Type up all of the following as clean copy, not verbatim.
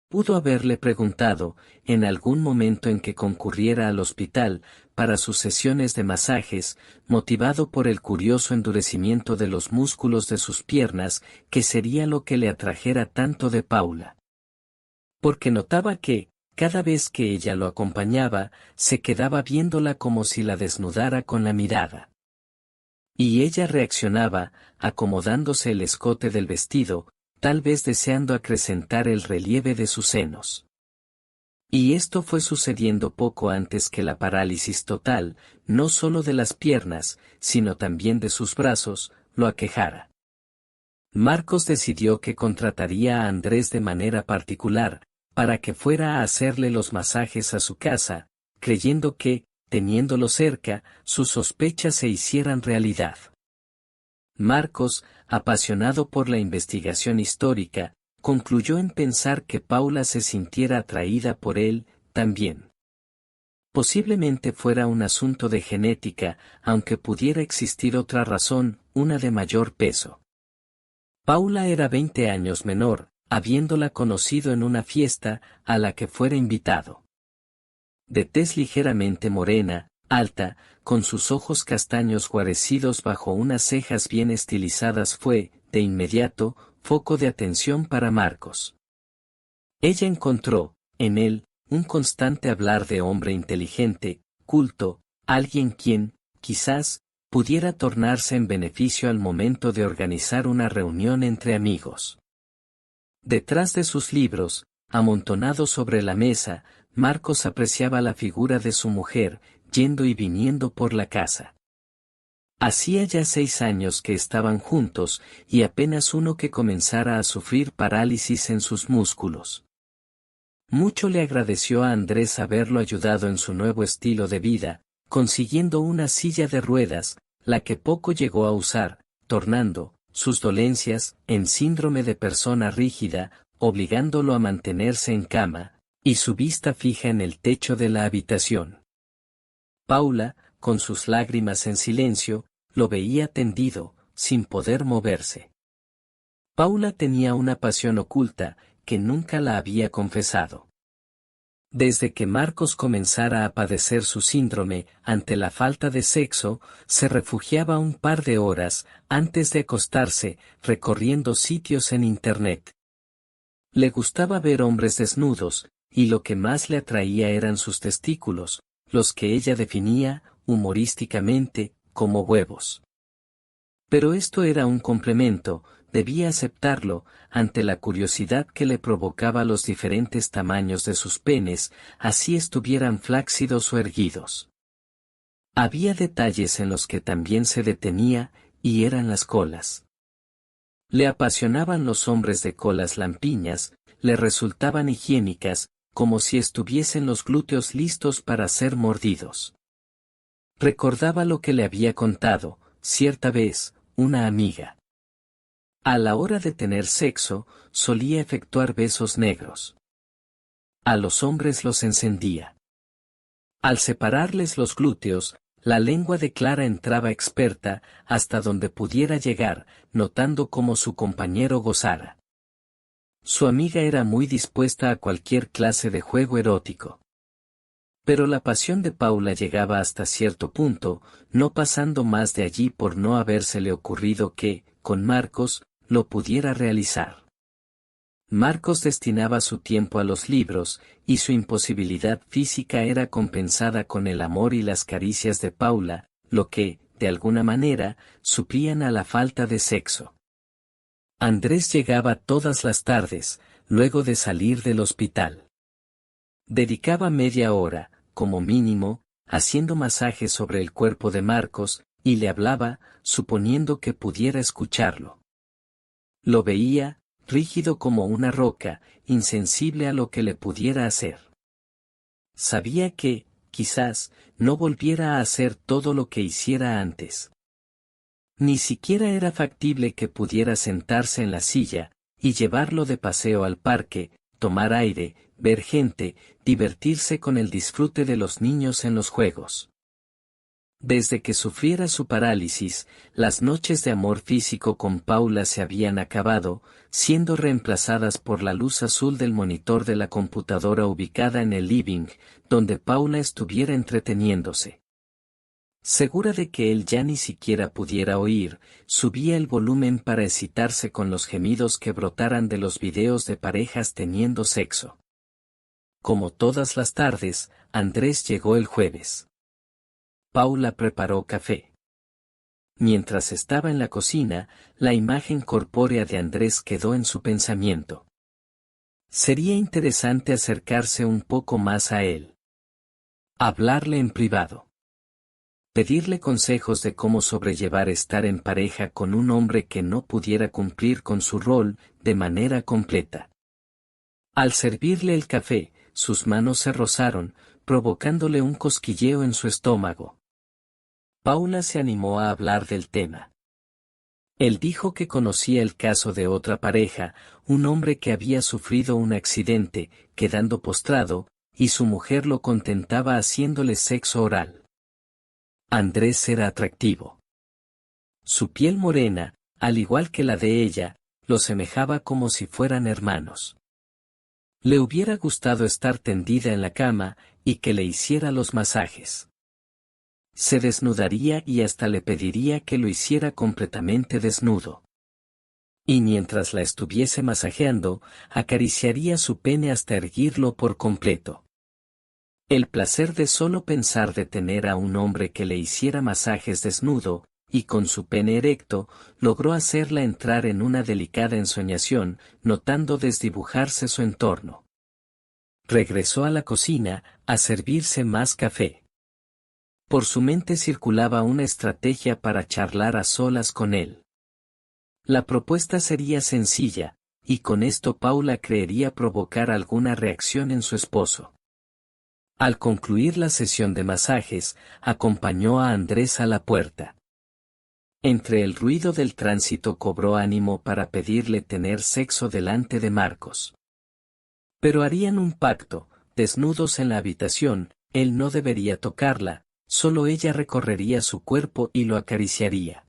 Pudo haberle preguntado, en algún momento en que concurriera al hospital, para sus sesiones de masajes, motivado por el curioso endurecimiento de los músculos de sus piernas, qué sería lo que le atrajera tanto de Paula. Porque notaba que, cada vez que ella lo acompañaba, se quedaba viéndola como si la desnudara con la mirada. Y ella reaccionaba, acomodándose el escote del vestido, tal vez deseando acrecentar el relieve de sus senos. Y esto fue sucediendo poco antes que la parálisis total, no solo de las piernas, sino también de sus brazos, lo aquejara. Marcos decidió que contrataría a Andrés de manera particular, para que fuera a hacerle los masajes a su casa, creyendo que, teniéndolo cerca, sus sospechas se hicieran realidad. Marcos, apasionado por la investigación histórica, concluyó en pensar que Paula se sintiera atraída por él, también. Posiblemente fuera un asunto de genética, aunque pudiera existir otra razón, una de mayor peso. Paula era 20 años menor, habiéndola conocido en una fiesta, a la que fuera invitado. De tez ligeramente morena, alta, con sus ojos castaños guarecidos bajo unas cejas bien estilizadas fue, de inmediato, foco de atención para Marcos. Ella encontró, en él, un constante hablar de hombre inteligente, culto, alguien quien, quizás, pudiera tornarse en beneficio al momento de organizar una reunión entre amigos. Detrás de sus libros, amontonados sobre la mesa, Marcos apreciaba la figura de su mujer, yendo y viniendo por la casa. Hacía ya 6 años que estaban juntos, y apenas uno que comenzara a sufrir parálisis en sus músculos. Mucho le agradeció a Andrés haberlo ayudado en su nuevo estilo de vida, consiguiendo una silla de ruedas, la que poco llegó a usar, tornando sus dolencias en síndrome de persona rígida, obligándolo a mantenerse en cama, y su vista fija en el techo de la habitación. Paula, con sus lágrimas en silencio, lo veía tendido, sin poder moverse. Paula tenía una pasión oculta, que nunca la había confesado. Desde que Marcos comenzara a padecer su síndrome, ante la falta de sexo, se refugiaba un par de horas, antes de acostarse, recorriendo sitios en Internet. Le gustaba ver hombres desnudos, y lo que más le atraía eran sus testículos, los que ella definía, humorísticamente, como huevos. Pero esto era un complemento, debía aceptarlo, ante la curiosidad que le provocaba los diferentes tamaños de sus penes, así estuvieran flácidos o erguidos. Había detalles en los que también se detenía, y eran las colas. Le apasionaban los hombres de colas lampiñas, le resultaban higiénicas, como si estuviesen los glúteos listos para ser mordidos. Recordaba lo que le había contado, cierta vez, una amiga. A la hora de tener sexo, solía efectuar besos negros. A los hombres los encendía. Al separarles los glúteos, la lengua de Clara entraba experta, hasta donde pudiera llegar, notando cómo su compañero gozara. Su amiga era muy dispuesta a cualquier clase de juego erótico. Pero la pasión de Paula llegaba hasta cierto punto, no pasando más de allí por no habérsele ocurrido que, con Marcos, lo pudiera realizar. Marcos destinaba su tiempo a los libros, y su imposibilidad física era compensada con el amor y las caricias de Paula, lo que, de alguna manera, suplían a la falta de sexo. Andrés llegaba todas las tardes, luego de salir del hospital. Dedicaba media hora, como mínimo, haciendo masajes sobre el cuerpo de Marcos, y le hablaba, suponiendo que pudiera escucharlo. Lo veía, rígido como una roca, insensible a lo que le pudiera hacer. Sabía que, quizás, no volviera a hacer todo lo que hiciera antes. Ni siquiera era factible que pudiera sentarse en la silla, y llevarlo de paseo al parque, tomar aire, ver gente, divertirse con el disfrute de los niños en los juegos. Desde que sufriera su parálisis, las noches de amor físico con Paula se habían acabado, siendo reemplazadas por la luz azul del monitor de la computadora ubicada en el living, donde Paula estuviera entreteniéndose. Segura de que él ya ni siquiera pudiera oír, subía el volumen para excitarse con los gemidos que brotaran de los videos de parejas teniendo sexo. Como todas las tardes, Andrés llegó el jueves. Paula preparó café. Mientras estaba en la cocina, la imagen corpórea de Andrés quedó en su pensamiento. Sería interesante acercarse un poco más a él. Hablarle en privado. Pedirle consejos de cómo sobrellevar estar en pareja con un hombre que no pudiera cumplir con su rol de manera completa. Al servirle el café, sus manos se rozaron, provocándole un cosquilleo en su estómago. Paula se animó a hablar del tema. Él dijo que conocía el caso de otra pareja, un hombre que había sufrido un accidente, quedando postrado, y su mujer lo contentaba haciéndole sexo oral. Andrés era atractivo. Su piel morena, al igual que la de ella, lo semejaba como si fueran hermanos. Le hubiera gustado estar tendida en la cama, y que le hiciera los masajes. Se desnudaría y hasta le pediría que lo hiciera completamente desnudo. Y mientras la estuviese masajeando, acariciaría su pene hasta erguirlo por completo. El placer de solo pensar de tener a un hombre que le hiciera masajes desnudo, y con su pene erecto, logró hacerla entrar en una delicada ensoñación, notando desdibujarse su entorno. Regresó a la cocina, a servirse más café. Por su mente circulaba una estrategia para charlar a solas con él. La propuesta sería sencilla, y con esto Paula creería provocar alguna reacción en su esposo. Al concluir la sesión de masajes, acompañó a Andrés a la puerta. Entre el ruido del tránsito cobró ánimo para pedirle tener sexo delante de Marcos. Pero harían un pacto, desnudos en la habitación, él no debería tocarla, solo ella recorrería su cuerpo y lo acariciaría.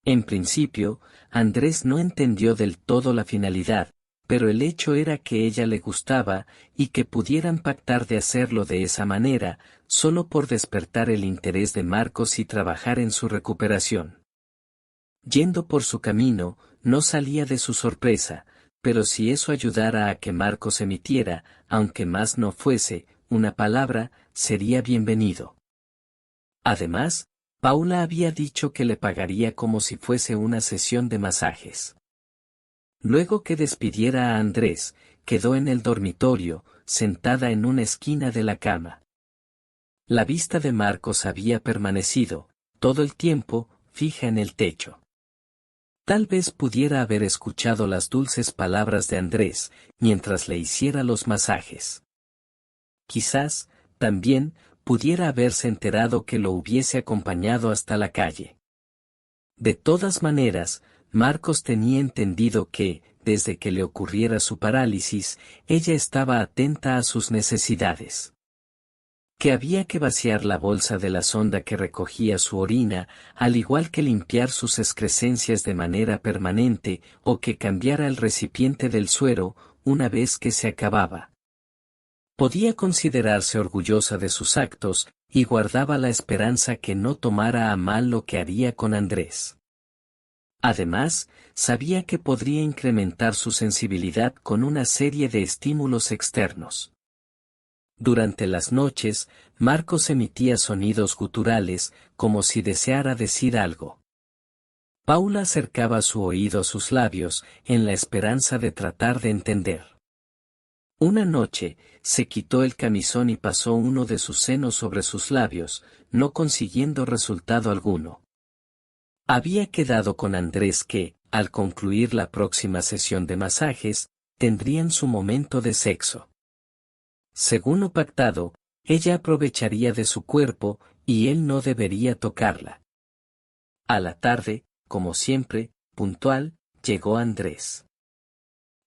En principio, Andrés no entendió del todo la finalidad, pero el hecho era que ella le gustaba, y que pudieran pactar de hacerlo de esa manera, solo por despertar el interés de Marcos y trabajar en su recuperación. Yendo por su camino, no salía de su sorpresa, pero si eso ayudara a que Marcos emitiera, aunque más no fuese, una palabra, sería bienvenido. Además, Paula había dicho que le pagaría como si fuese una sesión de masajes. Luego que despidiera a Andrés, quedó en el dormitorio, sentada en una esquina de la cama. La vista de Marcos había permanecido, todo el tiempo, fija en el techo. Tal vez pudiera haber escuchado las dulces palabras de Andrés, mientras le hiciera los masajes. Quizás, también, pudiera haberse enterado que lo hubiese acompañado hasta la calle. De todas maneras, Marcos tenía entendido que, desde que le ocurriera su parálisis, ella estaba atenta a sus necesidades. Que había que vaciar la bolsa de la sonda que recogía su orina, al igual que limpiar sus excrescencias de manera permanente, o que cambiara el recipiente del suero, una vez que se acababa. Podía considerarse orgullosa de sus actos, y guardaba la esperanza que no tomara a mal lo que haría con Andrés. Además, sabía que podría incrementar su sensibilidad con una serie de estímulos externos. Durante las noches, Marcos emitía sonidos guturales, como si deseara decir algo. Paula acercaba su oído a sus labios, en la esperanza de tratar de entender. Una noche, se quitó el camisón y pasó uno de sus senos sobre sus labios, no consiguiendo resultado alguno. Había quedado con Andrés que, al concluir la próxima sesión de masajes, tendrían su momento de sexo. Según lo pactado, ella aprovecharía de su cuerpo, y él no debería tocarla. A la tarde, como siempre, puntual, llegó Andrés.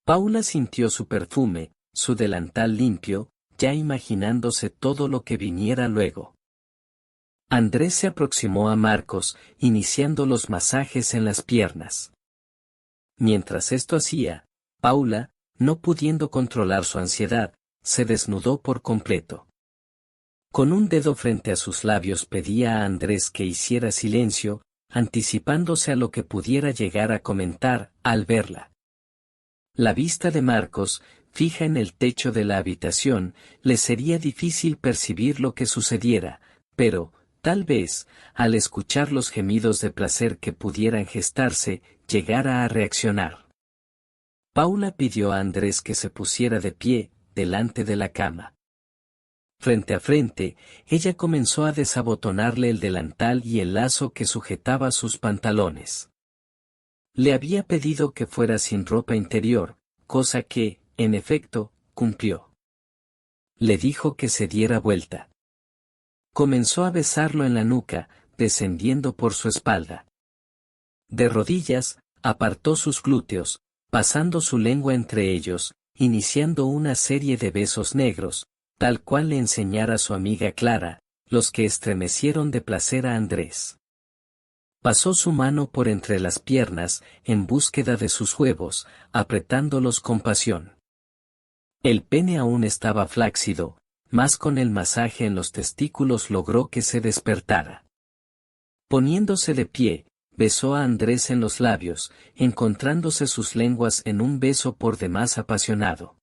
Paula sintió su perfume, su delantal limpio, ya imaginándose todo lo que viniera luego. Andrés se aproximó a Marcos, iniciando los masajes en las piernas. Mientras esto hacía, Paula, no pudiendo controlar su ansiedad, se desnudó por completo. Con un dedo frente a sus labios pedía a Andrés que hiciera silencio, anticipándose a lo que pudiera llegar a comentar al verla. La vista de Marcos, fija en el techo de la habitación, le sería difícil percibir lo que sucediera, pero, tal vez, al escuchar los gemidos de placer que pudieran gestarse, llegara a reaccionar. Paula pidió a Andrés que se pusiera de pie, delante de la cama. Frente a frente, ella comenzó a desabotonarle el delantal y el lazo que sujetaba sus pantalones. Le había pedido que fuera sin ropa interior, cosa que, en efecto, cumplió. Le dijo que se diera vuelta. Comenzó a besarlo en la nuca, descendiendo por su espalda. De rodillas, apartó sus glúteos, pasando su lengua entre ellos, iniciando una serie de besos negros, tal cual le enseñara su amiga Clara, los que estremecieron de placer a Andrés. Pasó su mano por entre las piernas, en búsqueda de sus huevos, apretándolos con pasión. El pene aún estaba flácido, mas con el masaje en los testículos logró que se despertara. Poniéndose de pie, besó a Andrés en los labios, encontrándose sus lenguas en un beso por demás apasionado.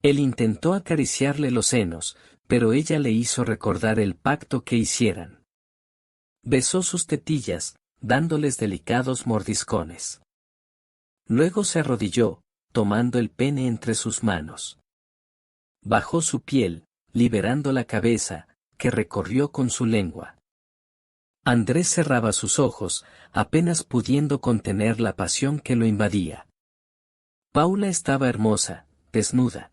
Él intentó acariciarle los senos, pero ella le hizo recordar el pacto que hicieran. Besó sus tetillas, dándoles delicados mordiscones. Luego se arrodilló, tomando el pene entre sus manos. Bajó su piel, liberando la cabeza, que recorrió con su lengua. Andrés cerraba sus ojos, apenas pudiendo contener la pasión que lo invadía. Paula estaba hermosa, desnuda.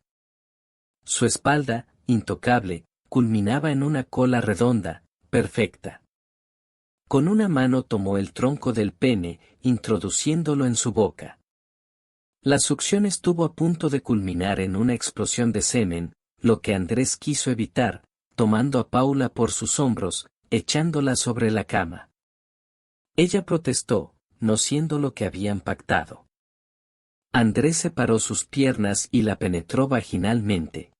Su espalda, intocable, culminaba en una cola redonda, perfecta. Con una mano tomó el tronco del pene, introduciéndolo en su boca. La succión estuvo a punto de culminar en una explosión de semen, lo que Andrés quiso evitar, tomando a Paula por sus hombros, echándola sobre la cama. Ella protestó, no siendo lo que habían pactado. Andrés separó sus piernas y la penetró vaginalmente.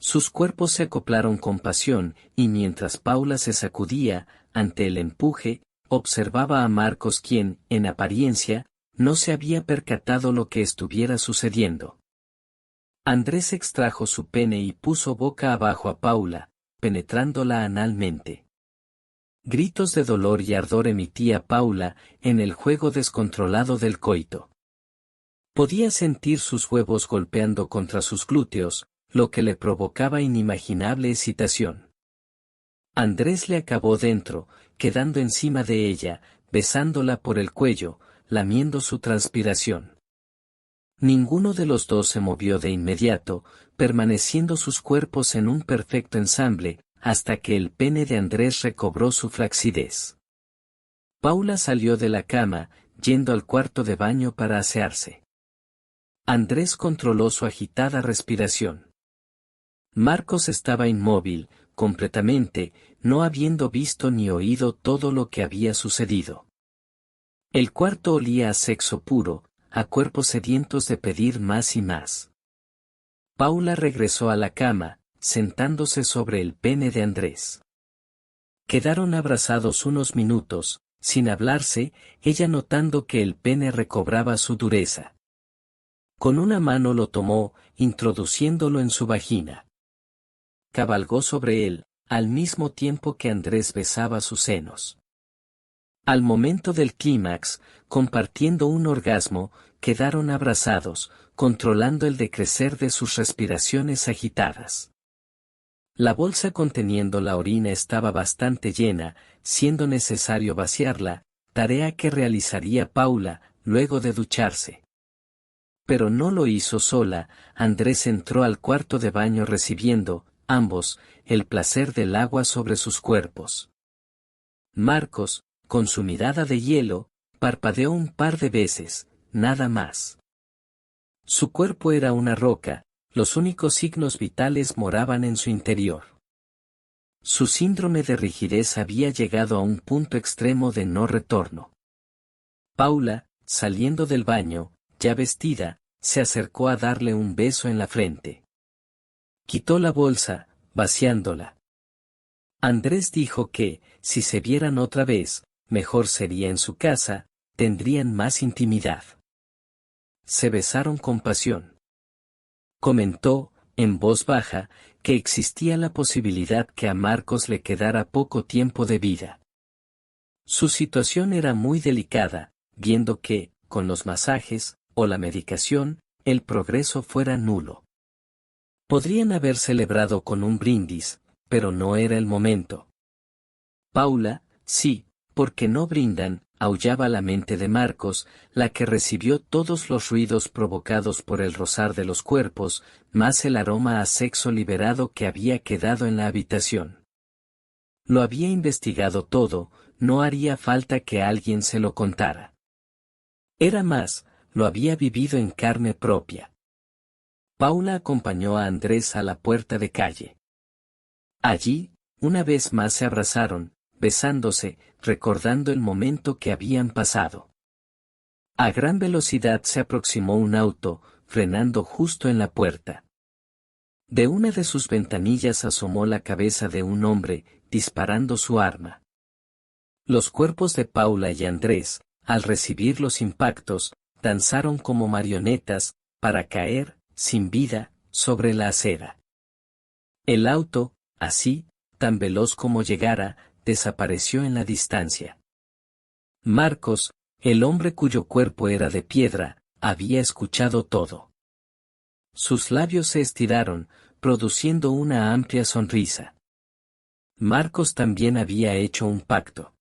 Sus cuerpos se acoplaron con pasión, y mientras Paula se sacudía, ante el empuje, observaba a Marcos quien, en apariencia, no se había percatado lo que estuviera sucediendo. Andrés extrajo su pene y puso boca abajo a Paula, penetrándola analmente. Gritos de dolor y ardor emitía Paula, en el juego descontrolado del coito. Podía sentir sus huevos golpeando contra sus glúteos, lo que le provocaba inimaginable excitación. Andrés le acabó dentro, quedando encima de ella, besándola por el cuello, lamiendo su transpiración. Ninguno de los dos se movió de inmediato, permaneciendo sus cuerpos en un perfecto ensamble, hasta que el pene de Andrés recobró su flacidez. Paula salió de la cama, yendo al cuarto de baño para asearse. Andrés controló su agitada respiración. Marcos estaba inmóvil, completamente, no habiendo visto ni oído todo lo que había sucedido. El cuarto olía a sexo puro, a cuerpos sedientos de pedir más y más. Paula regresó a la cama, sentándose sobre el pene de Andrés. Quedaron abrazados unos minutos, sin hablarse, ella notando que el pene recobraba su dureza. Con una mano lo tomó, introduciéndolo en su vagina. Cabalgó sobre él, al mismo tiempo que Andrés besaba sus senos. Al momento del clímax, compartiendo un orgasmo, quedaron abrazados, controlando el decrecer de sus respiraciones agitadas. La bolsa conteniendo la orina estaba bastante llena, siendo necesario vaciarla, tarea que realizaría Paula, luego de ducharse. Pero no lo hizo sola, Andrés entró al cuarto de baño recibiendo, ambos, el placer del agua sobre sus cuerpos. Marcos, con su mirada de hielo, parpadeó un par de veces, nada más. Su cuerpo era una roca, los únicos signos vitales moraban en su interior. Su síndrome de rigidez había llegado a un punto extremo de no retorno. Paula, saliendo del baño, ya vestida, se acercó a darle un beso en la frente. Quitó la bolsa, vaciándola. Andrés dijo que, si se vieran otra vez, mejor sería en su casa, tendrían más intimidad. Se besaron con pasión. Comentó, en voz baja, que existía la posibilidad que a Marcos le quedara poco tiempo de vida. Su situación era muy delicada, viendo que, con los masajes, o la medicación, el progreso fuera nulo. Podrían haber celebrado con un brindis, pero no era el momento. Paula, sí, porque no brindan, aullaba la mente de Marcos, la que recibió todos los ruidos provocados por el rozar de los cuerpos, más el aroma a sexo liberado que había quedado en la habitación. Lo había investigado todo, no haría falta que alguien se lo contara. Era más, lo había vivido en carne propia. Paula acompañó a Andrés a la puerta de calle. Allí, una vez más se abrazaron, besándose, recordando el momento que habían pasado. A gran velocidad se aproximó un auto, frenando justo en la puerta. De una de sus ventanillas asomó la cabeza de un hombre, disparando su arma. Los cuerpos de Paula y Andrés, al recibir los impactos, danzaron como marionetas, para caer, sin vida, sobre la acera. El auto, así, tan veloz como llegara, desapareció en la distancia. Marcos, el hombre cuyo cuerpo era de piedra, había escuchado todo. Sus labios se estiraron, produciendo una amplia sonrisa. Marcos también había hecho un pacto.